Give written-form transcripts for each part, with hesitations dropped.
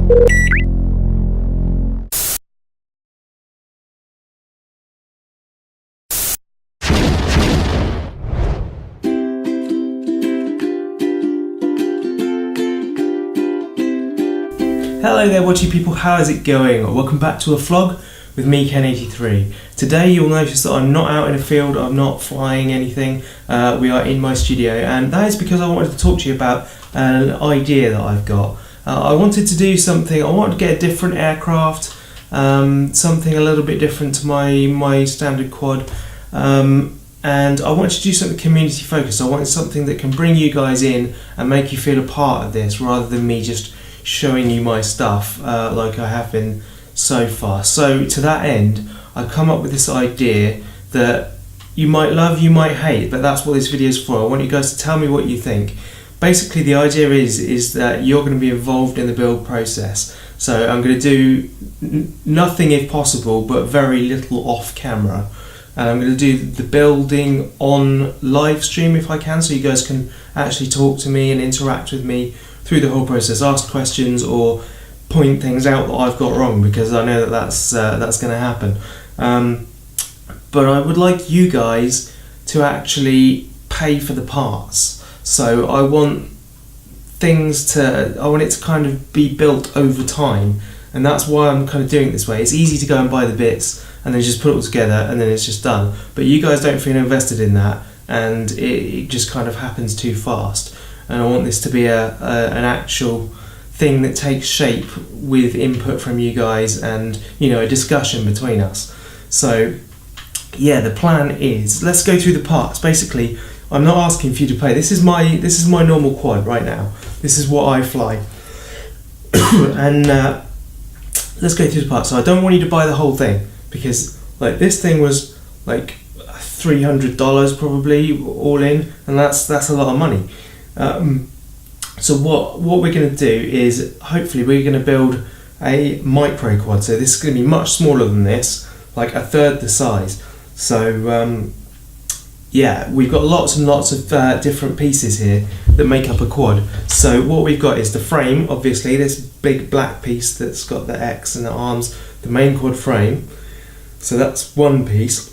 Hello there watching people, how is it going? Welcome back to a vlog with me, Kaine83. Today you'll notice that I'm not out in a field, I'm not flying anything, we are in my studio, and that is because I wanted to talk to you about an idea that I've got. I wanted to do something, I wanted to get a different aircraft, something a little bit different to my standard quad, and I wanted to do something community focused. I wanted something that can bring you guys in and make you feel a part of this rather than me just showing you my stuff like I have been so far. So to that end, I come up with this idea that you might love, you might hate, but that's what this video is for. I want you guys to tell me what you think. Basically the idea is that you're going to be involved in the build process. So I'm going to do nothing if possible, but very little off camera. And I'm going to do the building on live stream if I can, so you guys can actually talk to me and interact with me through the whole process, ask questions or point things out that I've got wrong, because I know that that's going to happen. But I would like you guys to actually pay for the parts. So I want it to kind of be built over time, and that's why I'm kind of doing it this way. It's easy to go and buy the bits and then just put it all together and then it's just done. But you guys don't feel invested in that, and it just kind of happens too fast. And I want this to be an actual thing that takes shape with input from you guys and, you know, a discussion between us. So yeah, the plan is, let's go through the parts. Basically, I'm not asking for you to pay. This is my normal quad right now. This is what I fly. And let's go through the parts. So I don't want you to buy the whole thing, because like this thing was like $300 probably all in, and that's a lot of money. So what we're going to do is, hopefully we're going to build a micro quad. So this is going to be much smaller than this, like a third the size. So yeah, we've got lots and lots of different pieces here that make up a quad. So what we've got is the frame, obviously this big black piece that's got the X and the arms, the main quad frame. So that's one piece.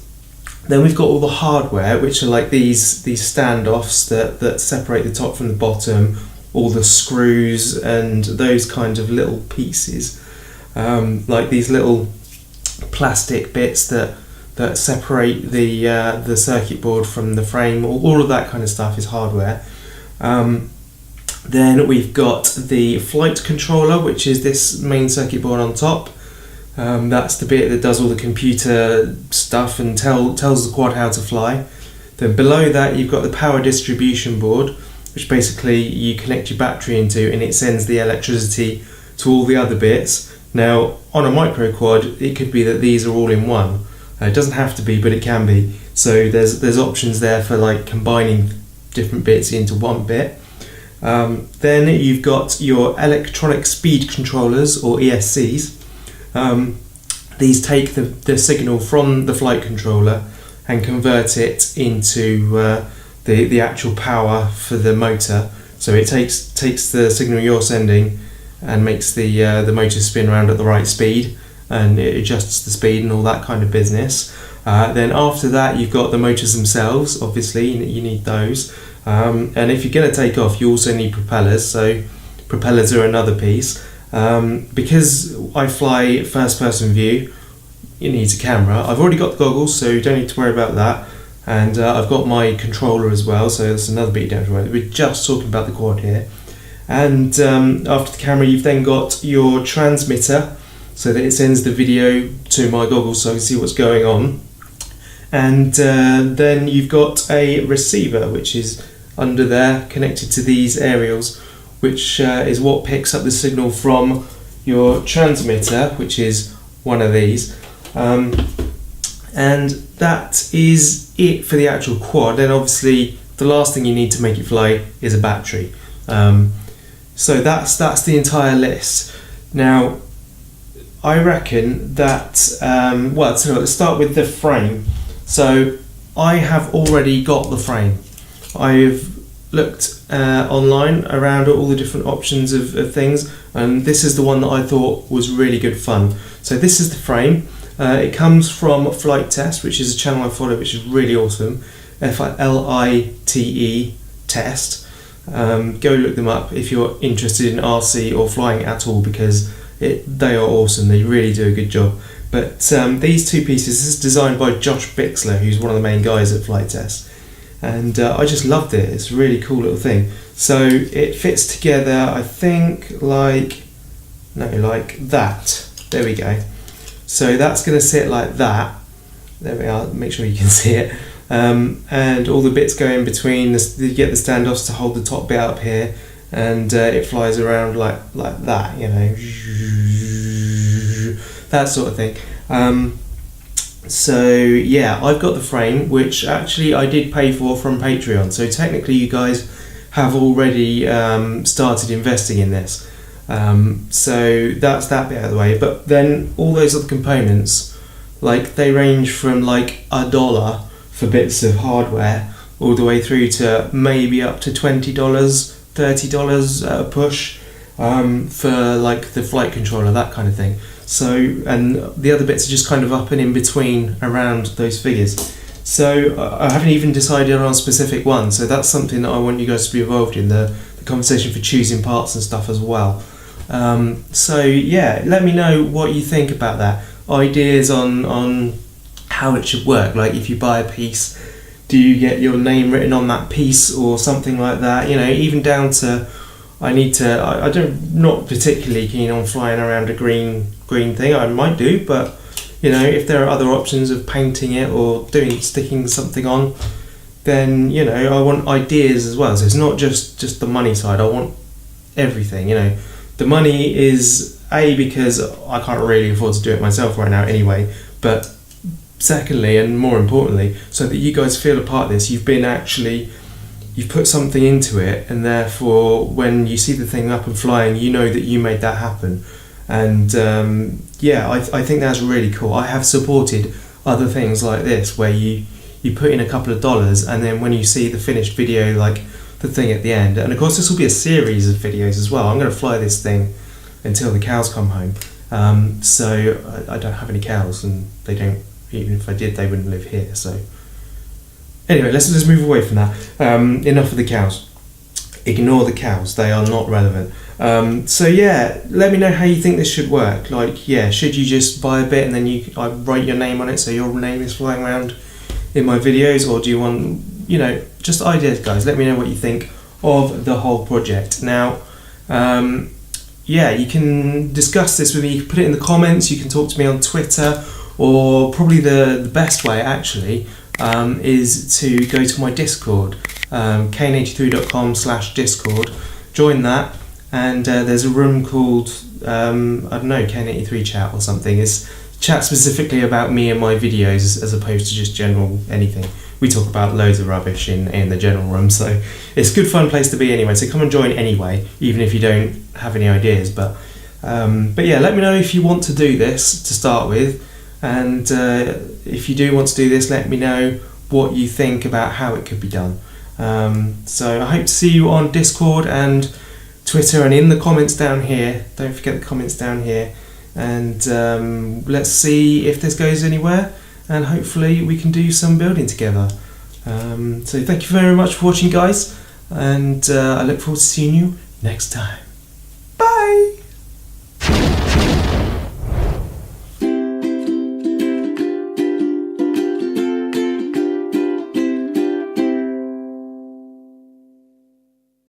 Then we've got all the hardware, which are like these standoffs that separate the top from the bottom, all the screws and those kind of little pieces, like these little plastic bits that separate the circuit board from the frame. All of that kind of stuff is hardware. Then we've got the flight controller, which is this main circuit board on top. That's the bit that does all the computer stuff and tells the quad how to fly. Then below that you've got the power distribution board, which basically you connect your battery into and it sends the electricity to all the other bits. Now on a micro quad it could be that these are all in one. It doesn't have to be, but it can be. So there's options there for like combining different bits into one bit. Then you've got your electronic speed controllers, or ESCs. These take the signal from the flight controller and convert it into the actual power for the motor. So it takes the signal you're sending and makes the motor spin around at the right speed, and it adjusts the speed and all that kind of business. Then after that you've got the motors themselves. Obviously you need those, and if you're going to take off you also need propellers. So propellers are another piece. Because I fly first person view, it needs a camera. I've already got the goggles, so you don't need to worry about that. And I've got my controller as well, so that's another bit you don't have to worry about. We're just talking about the quad here. And after the camera you've then got your transmitter, so that it sends the video to my goggles so I can see what's going on. And then you've got a receiver, which is under there connected to these aerials, which is what picks up the signal from your transmitter, which is one of these. And that is it for the actual quad. Then obviously the last thing you need to make it fly is a battery. So that's the entire list. Now I reckon that, well, so let's start with the frame. So I have already got the frame. I've looked online around all the different options of things, and this is the one that I thought was really good fun. So this is the frame. It comes from Flight Test, which is a channel I follow, which is really awesome. FLITE Test. Go look them up if you're interested in RC or flying at all, because they are awesome. They really do a good job. But these two pieces, this is designed by Josh Bixler, who's one of the main guys at Flight Test, and I just loved it. It's a really cool little thing. So it fits together, I think, like that. There we go. So that's going to sit like that. There we are. Make sure you can see it. And all the bits go in between. You get the standoffs to hold the top bit up here, and it flies around like that, you know, that sort of thing. So yeah, I've got the frame, which actually I did pay for from Patreon. So technically, you guys have already started investing in this. So that's that bit out of the way. But then all those other components, like they range from like $1 for bits of hardware all the way through to maybe up to $20, $30 a push for like the flight controller, that kind of thing. So, and the other bits are just kind of up and in between around those figures. So I haven't even decided on a specific one. So that's something that I want you guys to be involved in, the conversation for choosing parts and stuff as well. So yeah, let me know what you think about that. Ideas on how it should work. Like if you buy a piece, do you get your name written on that piece or something like that? You know, even down to not particularly keen on flying around a green thing. I might do, but you know, if there are other options of painting it or sticking something on, then you know, I want ideas as well. So it's not just the money side. I want everything. You know, the money is because I can't really afford to do it myself right now anyway. But secondly, and more importantly, so that you guys feel a part of this, you've put something into it, and therefore when you see the thing up and flying, you know that you made that happen. And yeah, I think that's really cool. I have supported other things like this where you put in a couple of dollars, and then when you see the finished video, like the thing at the end, and of course this will be a series of videos as well. I'm going to fly this thing until the cows come home. So I don't have any cows, and they don't, even if I did, they wouldn't live here. So anyway, let's just move away from that. Enough of the cows. Ignore the cows, they are not relevant. So yeah, let me know how you think this should work. Like, yeah, should you just buy a bit and then I write your name on it so your name is flying around in my videos, or do you want, you know, just ideas, guys. Let me know what you think of the whole project. Now, yeah, you can discuss this with me. You can put it in the comments, you can talk to me on Twitter, or probably the best way actually is to go to my Discord, Kaine83.com/Discord. Join that, and there's a room called I don't know, Kaine83 chat or something. It's chat specifically about me and my videos as opposed to just general anything. We talk about loads of rubbish in the general room, so it's a good fun place to be anyway. So come and join anyway, even if you don't have any ideas. But yeah, let me know if you want to do this to start with, and if you do want to do this, let me know what you think about how it could be done. So I hope to see you on Discord and Twitter, and in the comments down here. Don't forget the comments down here, and let's see if this goes anywhere, and hopefully we can do some building together. So thank you very much for watching, guys, and I look forward to seeing you next time.